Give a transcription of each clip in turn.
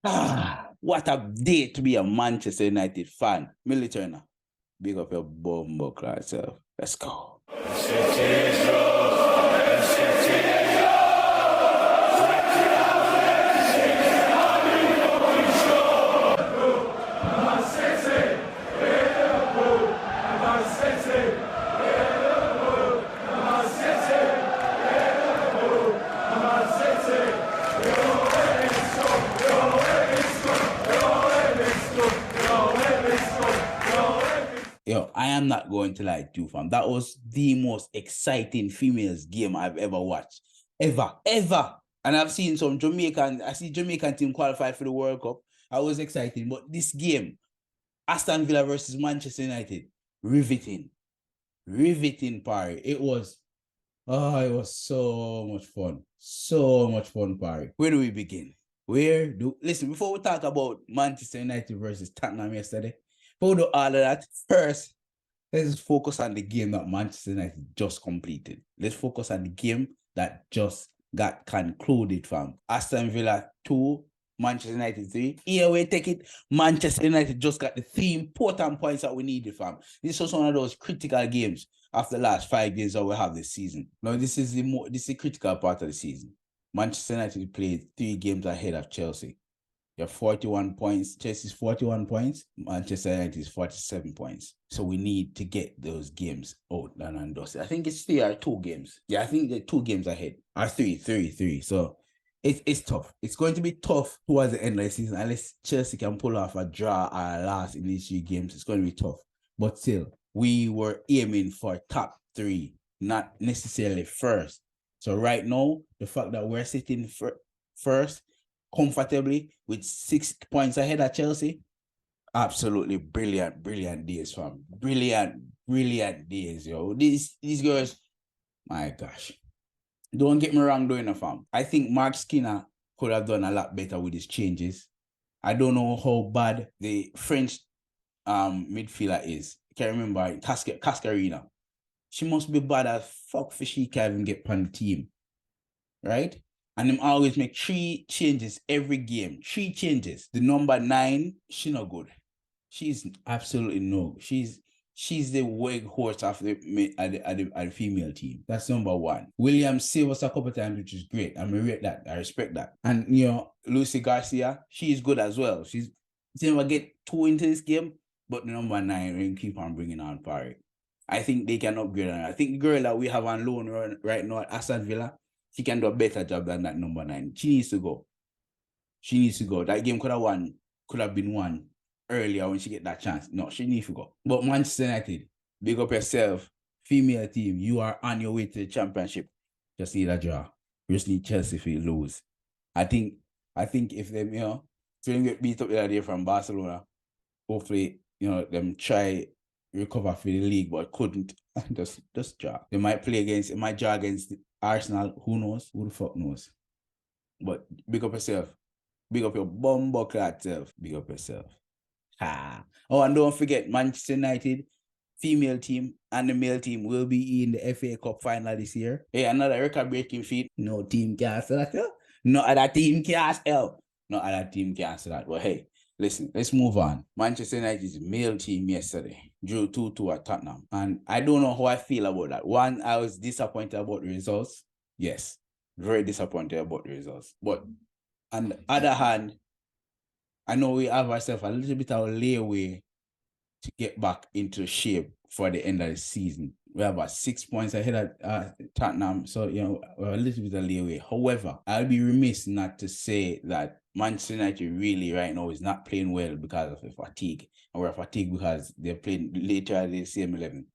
What a day to be a Manchester United fan. Military, big up your bumbo class self. Let's go. Yo, I am not going to lie to you, fam. That was the most exciting females game I've ever watched. Ever. And I've seen some Jamaican team qualify for the World Cup. I was excited. But this game, Aston Villa versus Manchester United, riveting. Riveting party. It was so much fun. So much fun party. Where do we begin? Listen, before we talk about Manchester United versus Tottenham yesterday, before we do all of that, first, let's focus on the game that Manchester United just completed. Let's focus on the game that just got concluded, fam. Aston Villa 2, Manchester United 3. Here we take it. Manchester United just got the 3 important points that we needed, fam. This was one of those critical games after the last 5 games that we have this season. Now, this is the critical part of the season. Manchester United played 3 games ahead of Chelsea. You have 41 points. Chelsea's 41 points. Manchester United is 47 points. So we need to get those games out and dusted. I think it's 3 or 2 games. Yeah, I think they're 2 games ahead. Or 3. So it's tough. It's going to be tough towards the end of the season. Unless Chelsea can pull off a draw or a loss in these 3 games, it's going to be tough. But still, we were aiming for top 3, not necessarily first. So right now, the fact that we're sitting first comfortably with 6 points ahead of Chelsea, absolutely brilliant days, fam. Brilliant days, yo. These girls, my gosh. Don't get me wrong, doing a fam. I think Mark Skinner could have done a lot better with his changes. I don't know how bad the French midfielder is. I can't remember. Cascarina. She must be bad as fuck for she can't even get on the team. Right? And them always make 3 changes every game. 3 changes. The number 9, she not good. She's absolutely no. She's the wig horse of the female team. That's number 1. Williams saved us a couple times, which is great. I rate that. I respect that. And Lucy Garcia, she's good as well. She never get 2 into this game, but the number 9 will keep on bringing on Parry. I think they can upgrade on her. I think the girl that we have on loan right now at Aston Villa, she can do a better job than that number 9. She needs to go. That game could have been won earlier when she get that chance. No, she needs to go. But Manchester United, big up yourself. Female team, you are on your way to the championship. Just need a draw. You just need Chelsea if you lose. I think if them, if they get beat up the other day from Barcelona, hopefully, them try recover for the league, but couldn't. Just draw. They might draw against Arsenal. Who knows? Who the fuck knows? But big up yourself. Big up your bumbuckler self. Big up yourself. Ha. Oh, and don't forget, Manchester United female team and the male team will be in the FA Cup final this year. Hey, another record-breaking feat. No team can say that. No other team can say that. But hey, listen, let's move on. Manchester United's male team yesterday drew 2-2 at Tottenham. And I don't know how I feel about that. One, I was disappointed about the results. Yes, very disappointed about the results. But on the other hand, I know we have ourselves a little bit of a leeway to get back into shape for the end of the season. We have about 6 points ahead of Tottenham, so we're a little bit of leeway. However, I'll be remiss not to say that Manchester United really right now is not playing well because of the fatigue, and we're fatigued because they're playing literally the same 11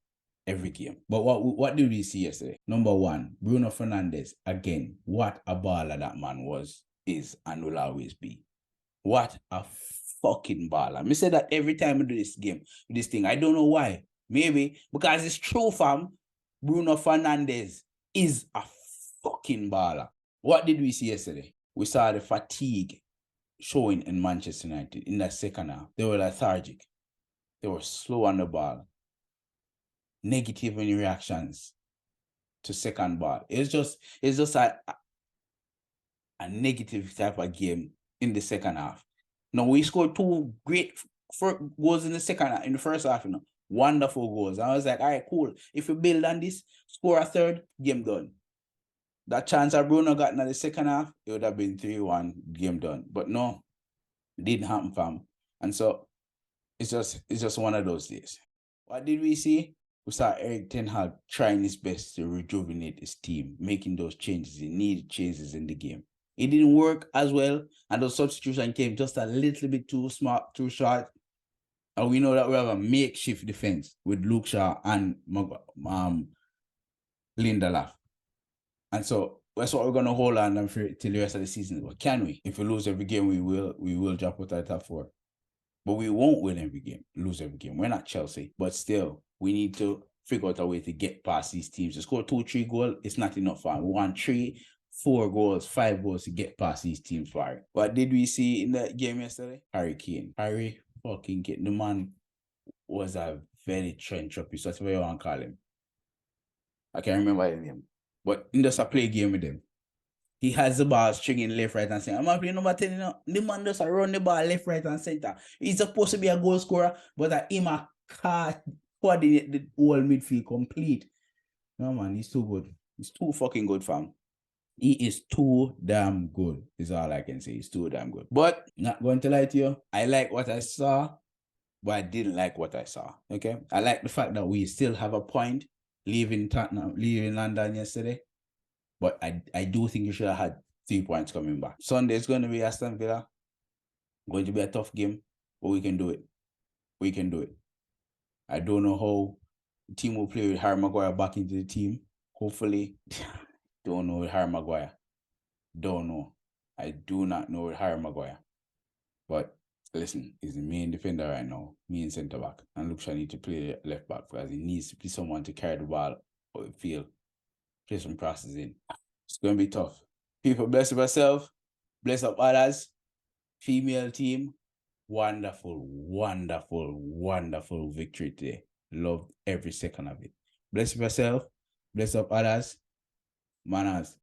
every game. But what did we see yesterday? Number 1, Bruno Fernandes again. What a baller that man is, and will always be. What a fucking baller. I say that every time I do this thing. I don't know why. Maybe because it's true, fam. Bruno Fernandes is a fucking baller. What did we see yesterday? We saw the fatigue showing in Manchester United in that second half. They were lethargic. They were slow on the ball. Negative in reactions to second ball. It's just a negative type of game in the second half. No, we scored two great goals in the first half, Wonderful goals. I was like, all right, cool. If we build on this, score a third, game done. That chance that Bruno got in the second half, it would have been 3-1, game done. But no, it didn't happen, fam. And so it's just one of those days. What did we see? We saw Eric Ten Hag trying his best to rejuvenate his team, making those changes. He needed changes in the game. It didn't work as well, and those substitutions came just a little bit too short. And we know that we have a makeshift defense with Luke Shaw and Lindelof. And so that's what we're gonna hold on for till the rest of the season. But can we? If we lose every game, we will drop out of the top 4. But we won't win every game, lose every game. We're not Chelsea. But still, we need to figure out a way to get past these teams. To score 2-3 goals, it's not enough for. We want 3, 4 goals, 5 goals to get past these teams for it. What did we see in that game yesterday? Harry Kane. Harry fucking Kane. The man was a very trench up. So that's what you want to call him. I can't remember his name. But he just a play game with him. He has the ball stringing left, right, and center. I'm playing number 10, The man just run the ball left, right, and center. He's supposed to be a goal scorer, but him can't coordinate the whole midfield complete. No, man, he's too good. He's too fucking good, fam. He is too damn good, is all I can say. He's too damn good. But, not going to lie to you, I like what I saw, but I didn't like what I saw, okay? I like the fact that we still have a point leaving London yesterday. But I do think you should have had 3 points coming back. Sunday is going to be Aston Villa. Going to be a tough game, but we can do it. We can do it. I don't know how the team will play with Harry Maguire back into the team. Hopefully. Don't know with Harry Maguire. Don't know. I do not know with Harry Maguire. But listen, he's the main defender right now. Main centre back. And Luke Shaw needs to play left back because he needs to be someone to carry the ball out the field. Play some crosses in. It's going to be tough. People, bless yourself. Bless up others. Female team. Wonderful, wonderful, wonderful victory today. Loved every second of it. Bless yourself. Bless up others. Manaz.